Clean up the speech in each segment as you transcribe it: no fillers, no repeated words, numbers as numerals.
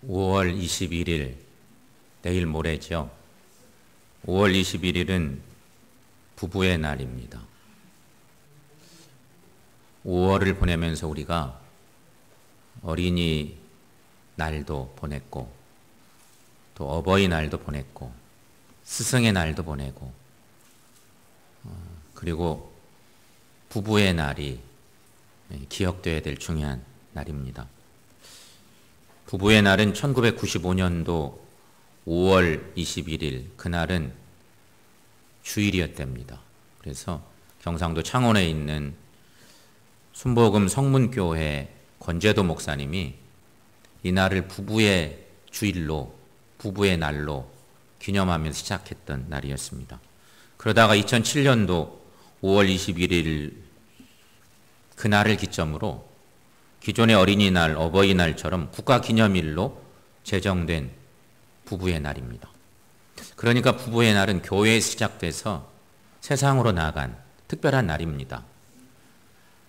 5월 21일, 내일 모레죠. 5월 21일은 부부의 날입니다. 5월을 보내면서 우리가 어린이 날도 보냈고, 또 어버이날도 보냈고, 스승의 날도 보내고, 그리고 부부의 날이 기억되어야 될 중요한 날입니다. 부부의 날은 1995년도 5월 21일, 그날은 주일이었답니다. 그래서 경상도 창원에 있는 순복음 성문교회 권재도 목사님이 이 날을 부부의 주일로, 부부의 날로 기념하면서 시작했던 날이었습니다. 그러다가 2007년도 5월 21일 그날을 기점으로 기존의 어린이날, 어버이날처럼 국가기념일로 제정된 부부의 날입니다. 그러니까 부부의 날은 교회에서 시작돼서 세상으로 나아간 특별한 날입니다.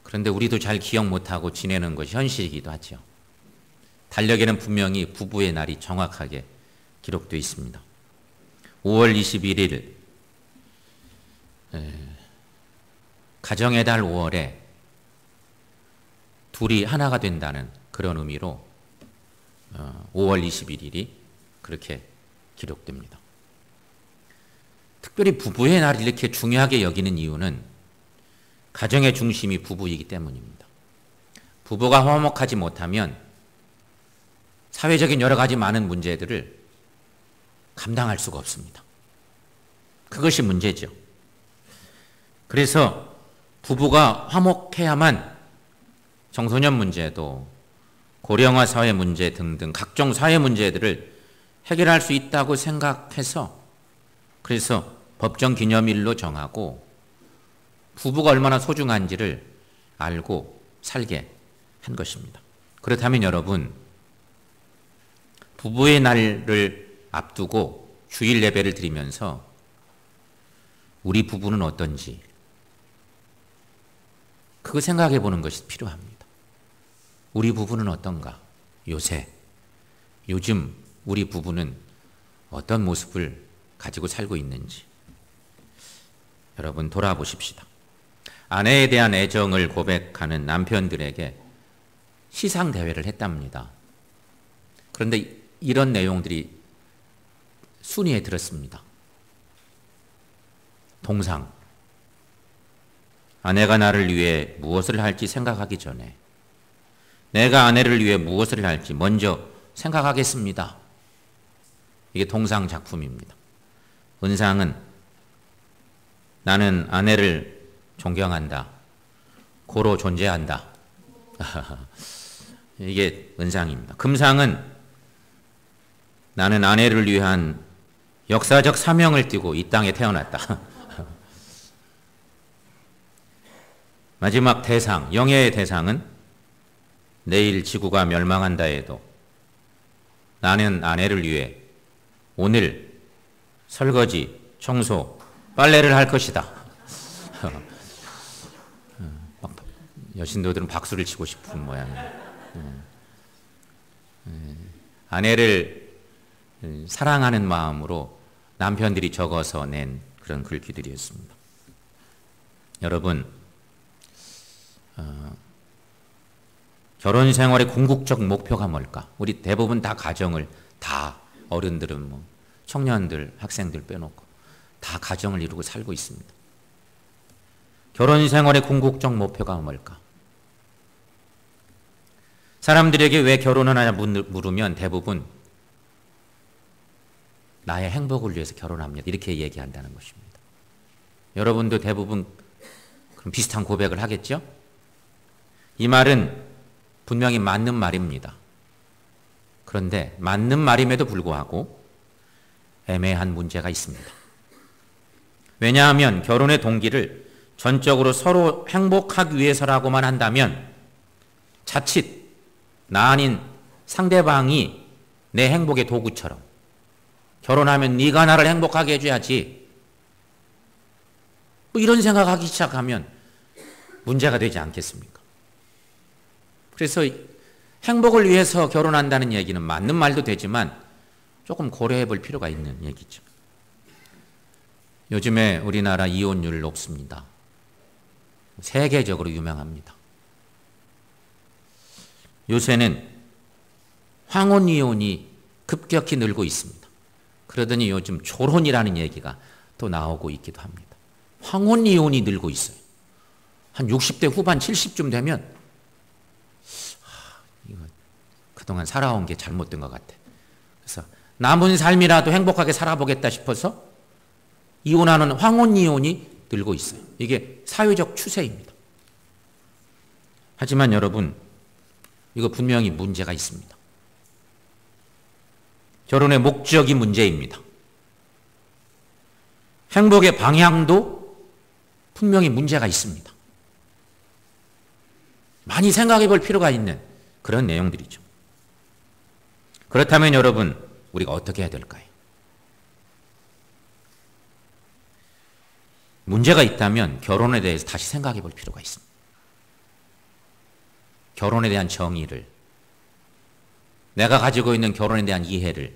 그런데 우리도 잘 기억 못하고 지내는 것이 현실이기도 하죠. 달력에는 분명히 부부의 날이 정확하게 기록되어 있습니다. 5월 21일 가정의 달 5월에 둘이 하나가 된다는 그런 의미로 5월 21일이 그렇게 기록됩니다. 특별히 부부의 날을 이렇게 중요하게 여기는 이유는 가정의 중심이 부부이기 때문입니다. 부부가 화목하지 못하면 사회적인 여러 가지 많은 문제들을 감당할 수가 없습니다. 그것이 문제죠. 그래서 부부가 화목해야만 청소년 문제도 고령화 사회 문제 등등 각종 사회 문제들을 해결할 수 있다고 생각해서 그래서 법정 기념일로 정하고 부부가 얼마나 소중한지를 알고 살게 한 것입니다. 그렇다면 여러분, 부부의 날을 앞두고 주일 예배를 드리면서 우리 부부는 어떤지 그거 생각해 보는 것이 필요합니다. 우리 부부는 어떤가? 요즘 우리 부부는 어떤 모습을 가지고 살고 있는지 여러분 돌아보십시다. 아내에 대한 애정을 고백하는 남편들에게 시상대회를 했답니다. 그런데 이런 내용들이 순위에 들었습니다. 동상. 아내가 나를 위해 무엇을 할지 생각하기 전에 내가 아내를 위해 무엇을 할지 먼저 생각하겠습니다. 이게 동상 작품입니다. 은상은 나는 아내를 존경한다. 고로 존재한다. 이게 은상입니다. 금상은 나는 아내를 위한 역사적 사명을 띠고 이 땅에 태어났다. 마지막 대상, 영예의 대상은 내일 지구가 멸망한다 해도 나는 아내를 위해 오늘 설거지, 청소, 빨래를 할 것이다. 여신도들은 박수를 치고 싶은 모양이에요. 아내를 사랑하는 마음으로 남편들이 적어서 낸 그런 글귀들이었습니다. 여러분, 결혼 생활의 궁극적 목표가 뭘까? 우리 대부분 다 가정을, 다 어른들은 뭐 청년들, 학생들 빼놓고 다 가정을 이루고 살고 있습니다. 결혼 생활의 궁극적 목표가 뭘까? 사람들에게 왜 결혼을 하냐 물으면 대부분 나의 행복을 위해서 결혼합니다. 이렇게 얘기한다는 것입니다. 여러분도 대부분 그럼 비슷한 고백을 하겠죠? 이 말은 분명히 맞는 말입니다. 그런데 맞는 말임에도 불구하고 애매한 문제가 있습니다. 왜냐하면 결혼의 동기를 전적으로 서로 행복하기 위해서라고만 한다면 자칫 나 아닌 상대방이 내 행복의 도구처럼 결혼하면 네가 나를 행복하게 해줘야지 뭐 이런 생각하기 시작하면 문제가 되지 않겠습니까? 그래서 행복을 위해서 결혼한다는 얘기는 맞는 말도 되지만 조금 고려해 볼 필요가 있는 얘기죠. 요즘에 우리나라 이혼율 높습니다. 세계적으로 유명합니다. 요새는 황혼 이혼이 급격히 늘고 있습니다. 그러더니 요즘 졸혼이라는 얘기가 또 나오고 있기도 합니다. 황혼 이혼이 늘고 있어요. 한 60대 후반 70쯤 되면 이거 그동안 살아온 게 잘못된 것 같아. 그래서 남은 삶이라도 행복하게 살아보겠다 싶어서 이혼하는 황혼 이혼이 늘고 있어요. 이게 사회적 추세입니다. 하지만 여러분, 이거 분명히 문제가 있습니다. 결혼의 목적이 문제입니다. 행복의 방향도 분명히 문제가 있습니다. 많이 생각해 볼 필요가 있는 그런 내용들이죠. 그렇다면 여러분, 우리가 어떻게 해야 될까요? 문제가 있다면 결혼에 대해서 다시 생각해 볼 필요가 있습니다. 결혼에 대한 정의를, 내가 가지고 있는 결혼에 대한 이해를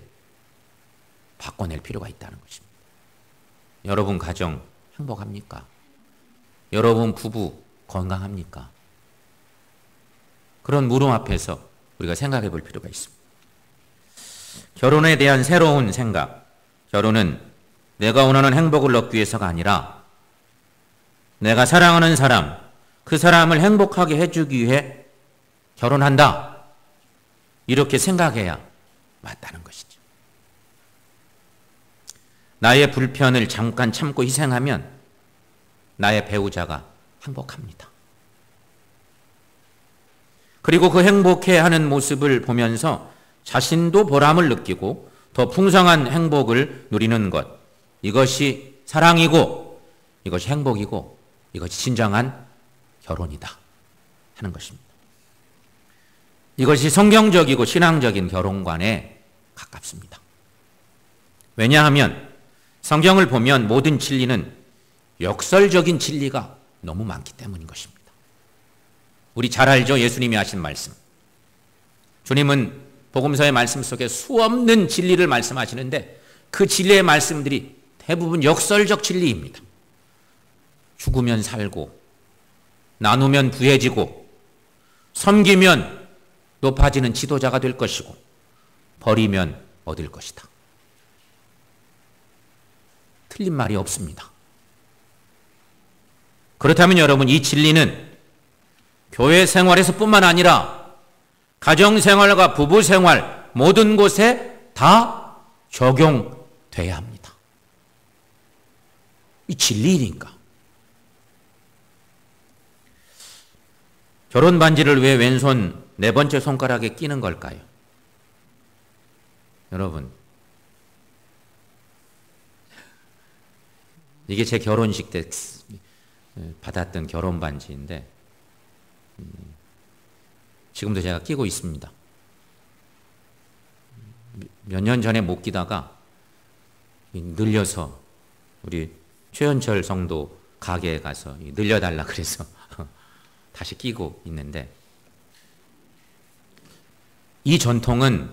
바꿔낼 필요가 있다는 것입니다. 여러분 가정 행복합니까? 여러분 부부 건강합니까? 그런 물음 앞에서 우리가 생각해 볼 필요가 있습니다. 결혼에 대한 새로운 생각, 결혼은 내가 원하는 행복을 얻기 위해서가 아니라 내가 사랑하는 사람, 그 사람을 행복하게 해주기 위해 결혼한다. 이렇게 생각해야 맞다는 것이죠. 나의 불편을 잠깐 참고 희생하면 나의 배우자가 행복합니다. 그리고 그 행복해하는 모습을 보면서 자신도 보람을 느끼고 더 풍성한 행복을 누리는 것, 이것이 사랑이고 이것이 행복이고 이것이 진정한 결혼이다 하는 것입니다. 이것이 성경적이고 신앙적인 결혼관에 가깝습니다. 왜냐하면 성경을 보면 모든 진리는 역설적인 진리가 너무 많기 때문인 것입니다. 우리 잘 알죠? 예수님이 하신 말씀. 주님은 복음서의 말씀 속에 수없는 진리를 말씀하시는데 그 진리의 말씀들이 대부분 역설적 진리입니다. 죽으면 살고, 나누면 부해지고, 섬기면 높아지는 지도자가 될 것이고, 버리면 얻을 것이다. 틀린 말이 없습니다. 그렇다면 여러분, 이 진리는 교회 생활에서 뿐만 아니라 가정생활과 부부생활 모든 곳에 다 적용돼야 합니다. 이 진리니까. 결혼 반지를 왜 왼손 네 번째 손가락에 끼는 걸까요? 여러분, 이게 제 결혼식 때 받았던 결혼 반지인데 지금도 제가 끼고 있습니다. 몇 년 전에 못 끼다가 늘려서 우리 최현철 성도 가게에 가서 늘려달라 그래서 다시 끼고 있는데, 이 전통은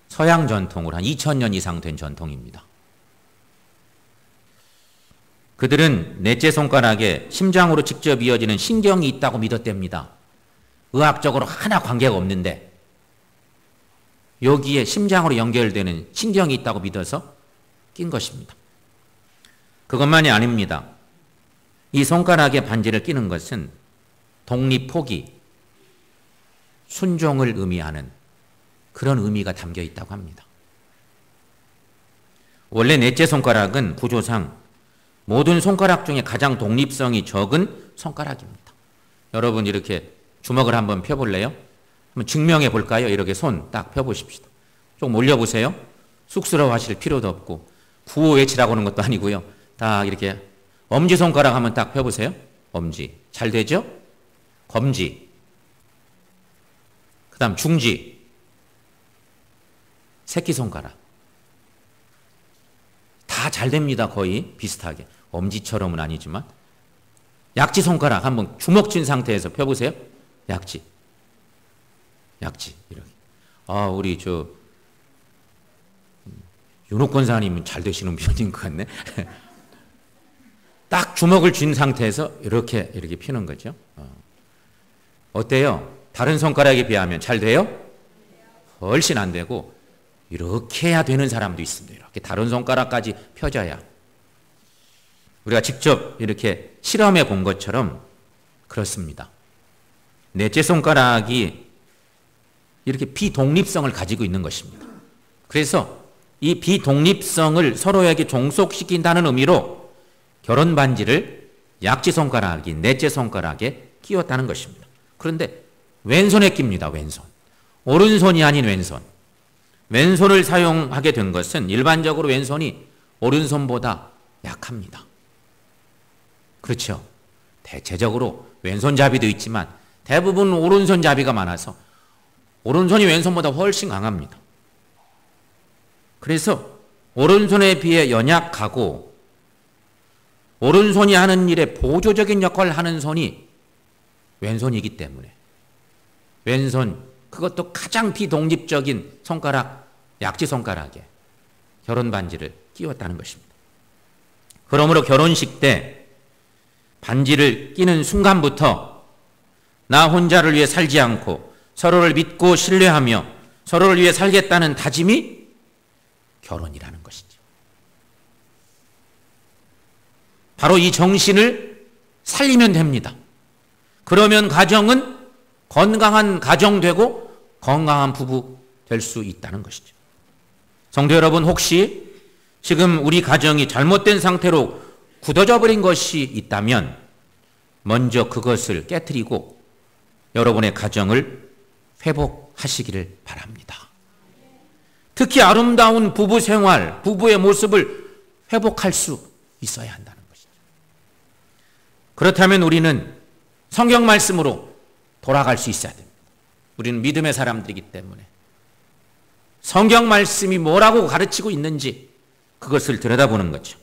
서양 전통으로 한 2000년 이상 된 전통입니다. 그들은 넷째 손가락에 심장으로 직접 이어지는 신경이 있다고 믿었답니다. 의학적으로 하나 관계가 없는데 여기에 심장으로 연결되는 신경이 있다고 믿어서 낀 것입니다. 그것만이 아닙니다. 이 손가락에 반지를 끼는 것은 독립 포기, 순종을 의미하는 그런 의미가 담겨 있다고 합니다. 원래 넷째 손가락은 구조상 모든 손가락 중에 가장 독립성이 적은 손가락입니다. 여러분 이렇게 주먹을 한번 펴볼래요? 한번 증명해 볼까요? 이렇게 손 딱 펴보십시다. 좀 올려보세요. 쑥스러워 하실 필요도 없고 구호 외치라고 하는 것도 아니고요. 딱 이렇게 엄지손가락 한번 딱 펴보세요. 엄지. 잘 되죠? 검지. 그 다음 중지. 새끼손가락. 다 잘 됩니다. 거의 비슷하게. 엄지처럼은 아니지만. 약지손가락 한번 주먹 쥔 상태에서 펴보세요. 약지. 약지 이렇게. 아, 우리 저 윤옥 권사님은 잘 되시는 분인 것 같네. 딱 주먹을 쥔 상태에서 이렇게 피는 거죠. 어때요? 다른 손가락에 비하면 잘 돼요? 훨씬 안 되고 이렇게 해야 되는 사람도 있습니다. 이렇게 다른 손가락까지 펴져야. 우리가 직접 이렇게 실험해 본 것처럼 그렇습니다. 넷째 손가락이 이렇게 비독립성을 가지고 있는 것입니다. 그래서 이 비독립성을 서로에게 종속시킨다는 의미로 결혼 반지를 약지 손가락이 넷째 손가락에 끼웠다는 것입니다. 그런데 왼손에 낍니다. 왼손. 오른손이 아닌 왼손. 왼손을 사용하게 된 것은 일반적으로 왼손이 오른손보다 약합니다. 그렇죠. 대체적으로 왼손잡이도 있지만 대부분 오른손잡이가 많아서 오른손이 왼손보다 훨씬 강합니다. 그래서 오른손에 비해 연약하고 오른손이 하는 일에 보조적인 역할을 하는 손이 왼손이기 때문에 왼손, 그것도 가장 비독립적인 손가락, 약지 손가락에 결혼 반지를 끼웠다는 것입니다. 그러므로 결혼식 때 반지를 끼는 순간부터 나 혼자를 위해 살지 않고 서로를 믿고 신뢰하며 서로를 위해 살겠다는 다짐이 결혼이라는 것이죠. 바로 이 정신을 살리면 됩니다. 그러면 가정은 건강한 가정 되고 건강한 부부 될 수 있다는 것이죠. 성도 여러분, 혹시 지금 우리 가정이 잘못된 상태로 굳어져 버린 것이 있다면 먼저 그것을 깨트리고 여러분의 가정을 회복하시기를 바랍니다. 특히 아름다운 부부 생활, 부부의 모습을 회복할 수 있어야 한다는 것이죠. 그렇다면 우리는 성경 말씀으로 돌아갈 수 있어야 됩니다. 우리는 믿음의 사람들이기 때문에 성경 말씀이 뭐라고 가르치고 있는지 그것을 들여다보는 거죠.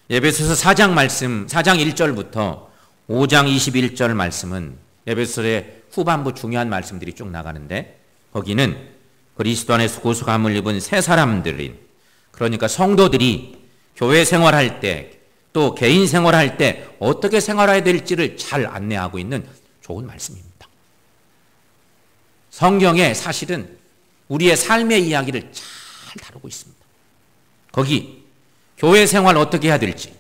에베소서 4장 말씀, 4장 1절부터 5장 21절 말씀은 에베소서의 후반부 중요한 말씀들이 쭉 나가는데 거기는 그리스도 안에서 고소함을 입은 새 사람들인, 그러니까 성도들이 교회 생활할 때 또 개인 생활할 때 어떻게 생활해야 될지를 잘 안내하고 있는 좋은 말씀입니다. 성경에 사실은 우리의 삶의 이야기를 잘 다루고 있습니다. 거기 교회 생활 어떻게 해야 될지,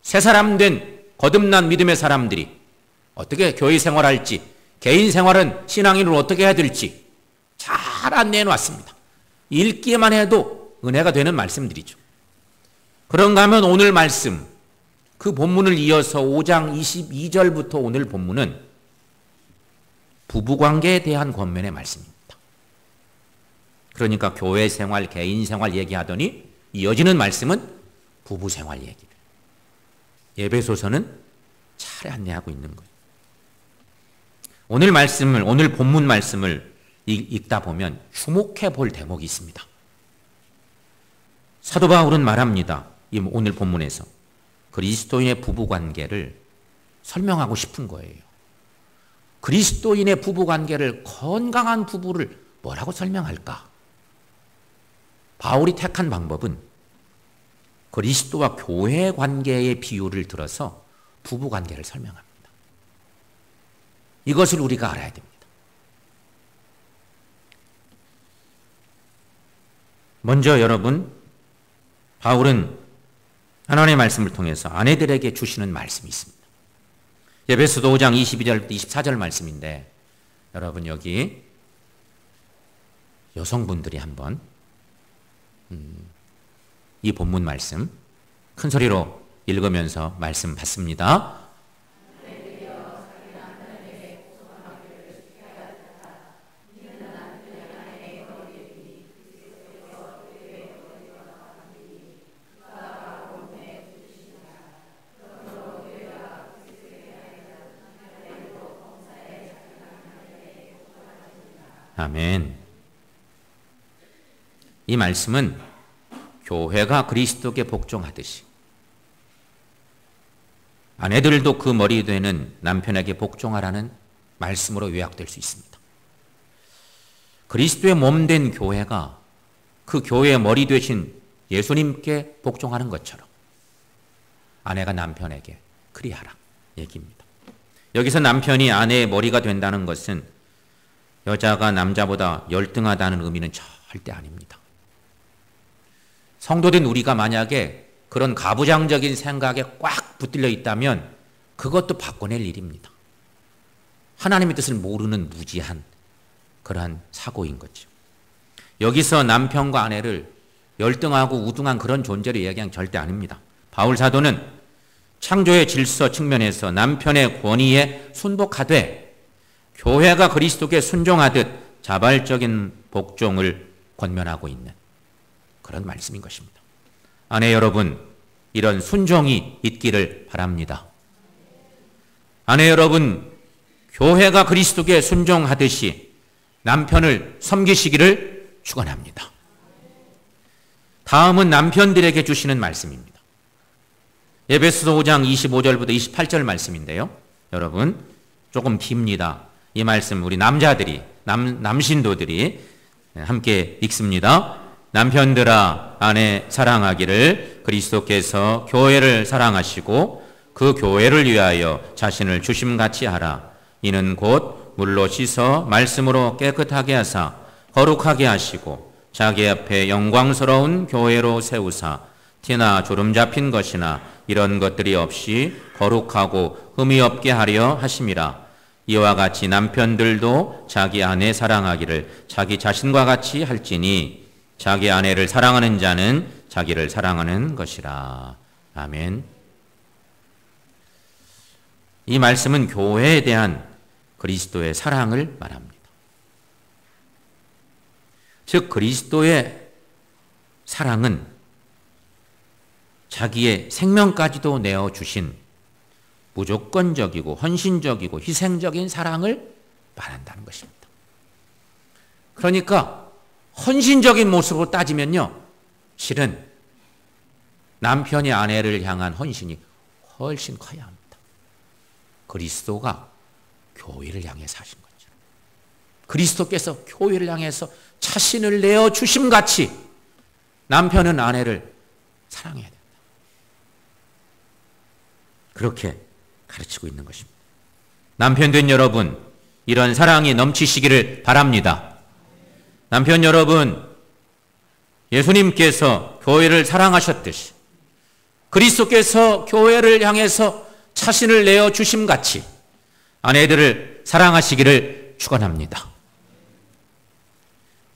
새 사람 된 거듭난 믿음의 사람들이 어떻게 교회 생활할지, 개인 생활은 신앙인으로 어떻게 해야 될지 잘 안내해 놨습니다. 읽기만 해도 은혜가 되는 말씀들이죠. 그런가 하면 오늘 말씀, 그 본문을 이어서 5장 22절부터 오늘 본문은 부부관계에 대한 권면의 말씀입니다. 그러니까 교회 생활, 개인 생활 얘기하더니 이어지는 말씀은 부부 생활 얘기를. 에베소서는 잘 안내하고 있는 거예요. 오늘 말씀을, 오늘 본문 말씀을 읽다 보면 주목해 볼 대목이 있습니다. 사도 바울은 말합니다. 오늘 본문에서 그리스도인의 부부관계를 설명하고 싶은 거예요. 그리스도인의 부부관계를, 건강한 부부를 뭐라고 설명할까? 바울이 택한 방법은 그리스도와 교회 관계의 비유를 들어서 부부관계를 설명합니다. 이것을 우리가 알아야 됩니다. 먼저 여러분, 바울은 하나님의 말씀을 통해서 아내들에게 주시는 말씀이 있습니다. 에베소서 5장 22절, 24절 말씀인데 여러분 여기 여성분들이 한번 이 본문 말씀 큰 소리로 읽으면서 말씀 받습니다. 아멘. 이 말씀은 교회가 그리스도께 복종하듯이 아내들도 그 머리 되는 남편에게 복종하라는 말씀으로 요약될 수 있습니다. 그리스도의 몸 된 교회가 그 교회의 머리 되신 예수님께 복종하는 것처럼 아내가 남편에게 그리하라 얘기입니다. 여기서 남편이 아내의 머리가 된다는 것은 여자가 남자보다 열등하다는 의미는 절대 아닙니다. 성도된 우리가 만약에 그런 가부장적인 생각에 꽉 붙들려 있다면 그것도 바꿔낼 일입니다. 하나님의 뜻을 모르는 무지한 그러한 사고인 거죠. 여기서 남편과 아내를 열등하고 우등한 그런 존재로 이야기한 절대 아닙니다. 바울 사도는 창조의 질서 측면에서 남편의 권위에 순복하되 교회가 그리스도께 순종하듯 자발적인 복종을 권면하고 있는 그런 말씀인 것입니다. 아내 여러분, 이런 순종이 있기를 바랍니다. 아내 여러분, 교회가 그리스도께 순종하듯이 남편을 섬기시기를 축원합니다. 다음은 남편들에게 주시는 말씀입니다. 에베소서 5장 25절부터 28절 말씀인데요. 여러분, 조금 깁니다. 이 말씀 우리 남자들이, 남신도들이 함께 읽습니다. 남편들아 아내 사랑하기를 그리스도께서 교회를 사랑하시고 그 교회를 위하여 자신을 주심같이 하라. 이는 곧 물로 씻어 말씀으로 깨끗하게 하사 거룩하게 하시고 자기 앞에 영광스러운 교회로 세우사 티나 주름 잡힌 것이나 이런 것들이 없이 거룩하고 흠이 없게 하려 하심이라. 이와 같이 남편들도 자기 아내 사랑하기를 자기 자신과 같이 할지니 자기 아내를 사랑하는 자는 자기를 사랑하는 것이라. 아멘. 이 말씀은 교회에 대한 그리스도의 사랑을 말합니다. 즉 그리스도의 사랑은 자기의 생명까지도 내어주신 무조건적이고 헌신적이고 희생적인 사랑을 말한다는 것입니다. 그러니까 헌신적인 모습으로 따지면요, 실은 남편이 아내를 향한 헌신이 훨씬 커야 합니다. 그리스도가 교회를 향해 사신 거죠. 그리스도께서 교회를 향해서 자신을 내어 주심같이 남편은 아내를 사랑해야 된다. 그렇게 가르치고 있는 것입니다. 남편 된 여러분, 이런 사랑이 넘치시기를 바랍니다. 남편 여러분, 예수님께서 교회를 사랑하셨듯이 그리스도께서 교회를 향해서 자신을 내어 주심같이 아내들을 사랑하시기를 축원합니다.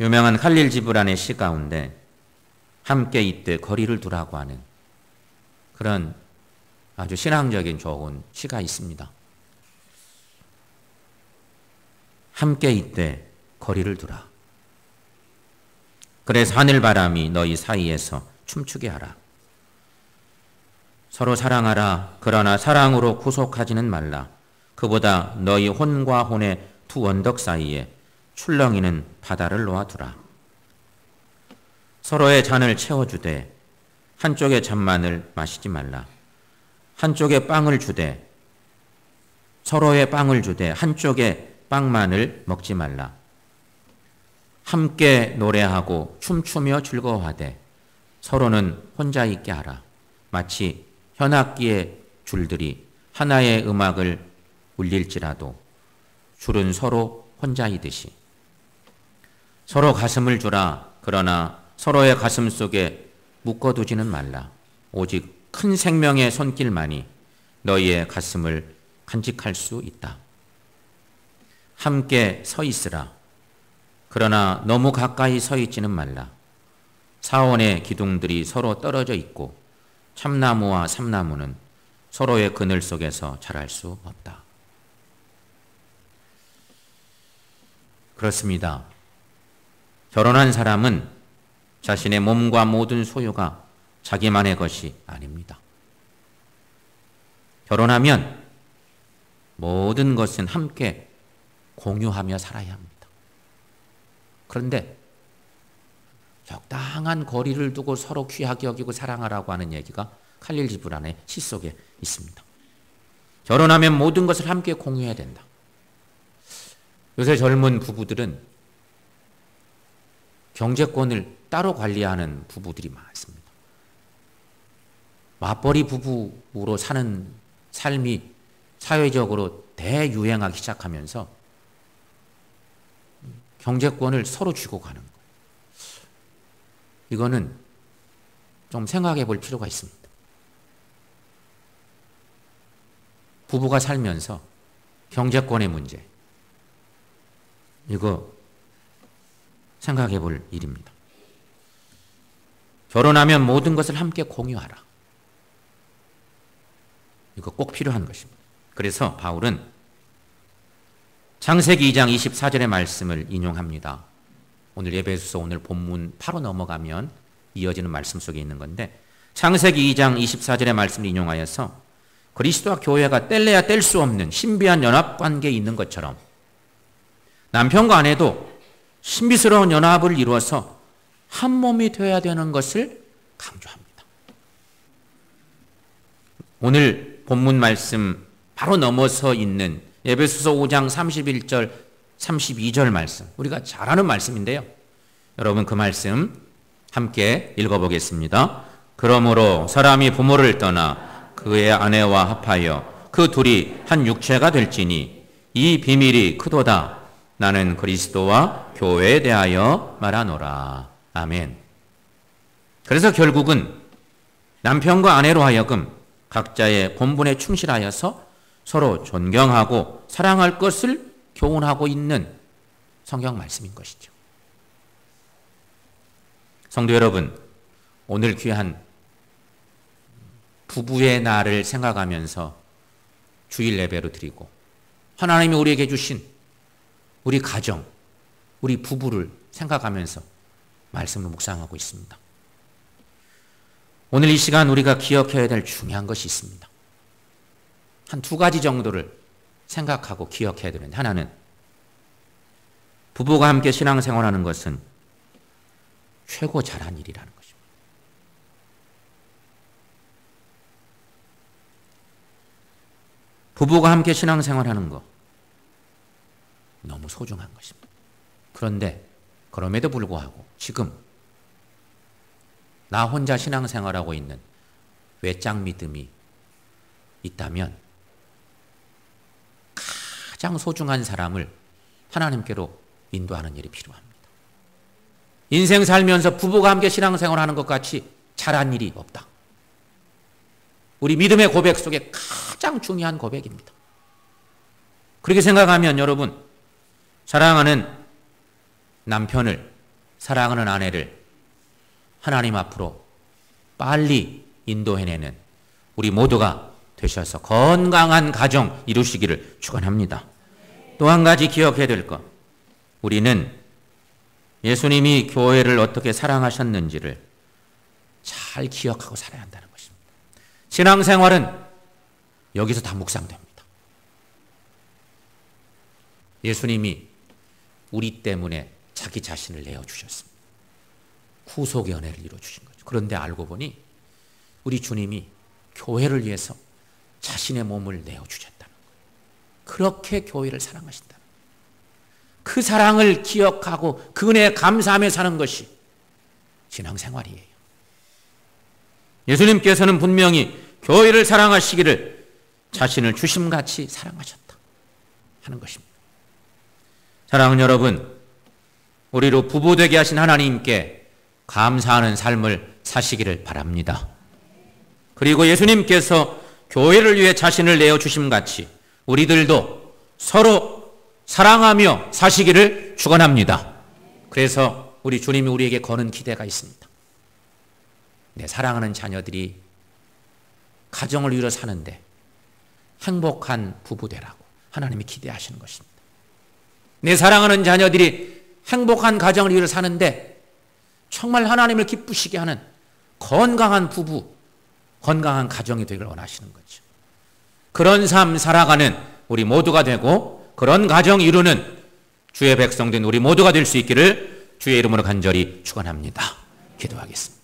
유명한 칼릴 지브란의 시 가운데 함께 이때 거리를 두라고 하는 그런 아주 신앙적인 좋은 시가 있습니다. 함께 이때 거리를 두라. 그래서 하늘바람이 너희 사이에서 춤추게 하라. 서로 사랑하라. 그러나 사랑으로 구속하지는 말라. 그보다 너희 혼과 혼의 두 언덕 사이에 출렁이는 바다를 놓아두라. 서로의 잔을 채워주되 한쪽의 잔만을 마시지 말라. 한쪽에 빵을 주되 서로의 빵을 주되 한쪽에 빵만을 먹지 말라. 함께 노래하고 춤추며 즐거워하되 서로는 혼자 있게 하라. 마치 현악기의 줄들이 하나의 음악을 울릴지라도 줄은 서로 혼자이듯이 서로 가슴을 주라. 그러나 서로의 가슴 속에 묶어두지는 말라. 오직 큰 생명의 손길만이 너희의 가슴을 간직할 수 있다. 함께 서 있으라. 그러나 너무 가까이 서 있지는 말라. 사원의 기둥들이 서로 떨어져 있고 참나무와 삼나무는 서로의 그늘 속에서 자랄 수 없다. 그렇습니다. 결혼한 사람은 자신의 몸과 모든 소유가 자기만의 것이 아닙니다. 결혼하면 모든 것은 함께 공유하며 살아야 합니다. 그런데 적당한 거리를 두고 서로 귀하게 여기고 사랑하라고 하는 얘기가 칼릴 지브란의 시 속에 있습니다. 결혼하면 모든 것을 함께 공유해야 된다. 요새 젊은 부부들은 경제권을 따로 관리하는 부부들이 많습니다. 맞벌이 부부로 사는 삶이 사회적으로 대유행하기 시작하면서 경제권을 서로 쥐고 가는 거예요. 이거는 좀 생각해 볼 필요가 있습니다. 부부가 살면서 경제권의 문제, 이거 생각해 볼 일입니다. 결혼하면 모든 것을 함께 공유하라. 이거 꼭 필요한 것입니다. 그래서 바울은 창세기 2장 24절의 말씀을 인용합니다. 오늘 예배소서 오늘 본문 바로 넘어가면 이어지는 말씀 속에 있는 건데, 창세기 2장 24절의 말씀을 인용하여서 그리스도와 교회가 뗄래야 뗄 수 없는 신비한 연합관계에 있는 것처럼 남편과 아내도 신비스러운 연합을 이루어서 한 몸이 되어야 되는 것을 강조합니다. 오늘 본문 말씀 바로 넘어서 있는 에베소서 5장 31절 32절 말씀, 우리가 잘 아는 말씀인데요. 여러분 그 말씀 함께 읽어보겠습니다. 그러므로 사람이 부모를 떠나 그의 아내와 합하여 그 둘이 한 육체가 될지니 이 비밀이 크도다. 나는 그리스도와 교회에 대하여 말하노라. 아멘. 그래서 결국은 남편과 아내로 하여금 각자의 본분에 충실하여서 서로 존경하고 사랑할 것을 교훈하고 있는 성경 말씀인 것이죠. 성도 여러분, 오늘 귀한 부부의 날을 생각하면서 주일 예배로 드리고 하나님이 우리에게 주신 우리 가정, 우리 부부를 생각하면서 말씀을 묵상하고 있습니다. 오늘 이 시간 우리가 기억해야 될 중요한 것이 있습니다. 한 두 가지 정도를 생각하고 기억해야 되는데, 하나는 부부가 함께 신앙생활하는 것은 최고 잘한 일이라는 것입니다. 부부가 함께 신앙생활하는 것 너무 소중한 것입니다. 그런데 그럼에도 불구하고 지금 나 혼자 신앙생활하고 있는 외짝 믿음이 있다면 가장 소중한 사람을 하나님께로 인도하는 일이 필요합니다. 인생 살면서 부부가 함께 신앙생활하는 것 같이 잘한 일이 없다. 우리 믿음의 고백 속에 가장 중요한 고백입니다. 그렇게 생각하면 여러분, 사랑하는 남편을, 사랑하는 아내를 하나님 앞으로 빨리 인도해내는 우리 모두가 되셔서 건강한 가정 이루시기를 축원합니다. 또 한 가지 기억해야 될 것, 우리는 예수님이 교회를 어떻게 사랑하셨는지를 잘 기억하고 살아야 한다는 것입니다. 신앙생활은 여기서 다 묵상됩니다. 예수님이 우리 때문에 자기 자신을 내어주셨습니다. 구속의 은혜를 이루어주신 거죠. 그런데 알고 보니 우리 주님이 교회를 위해서 자신의 몸을 내어주셨다는 거예요. 그렇게 교회를 사랑하신다는 거예요. 그 사랑을 기억하고 그 은혜에 감사하며 사는 것이 신앙생활이에요. 예수님께서는 분명히 교회를 사랑하시기를 자신을 주심같이 사랑하셨다 하는 것입니다. 사랑하는 여러분, 우리로 부부되게 하신 하나님께 감사하는 삶을 사시기를 바랍니다. 그리고 예수님께서 교회를 위해 자신을 내어주심같이 우리들도 서로 사랑하며 사시기를 축원합니다. 그래서 우리 주님이 우리에게 거는 기대가 있습니다. 내 사랑하는 자녀들이 가정을 이루어 사는데 행복한 부부 되라고 하나님이 기대하시는 것입니다. 내 사랑하는 자녀들이 행복한 가정을 이루어 사는데 정말 하나님을 기쁘시게 하는 건강한 부부, 건강한 가정이 되기를 원하시는 거죠. 그런 삶 살아가는 우리 모두가 되고 그런 가정 이루는 주의 백성된 우리 모두가 될 수 있기를 주의 이름으로 간절히 축원합니다. 기도하겠습니다.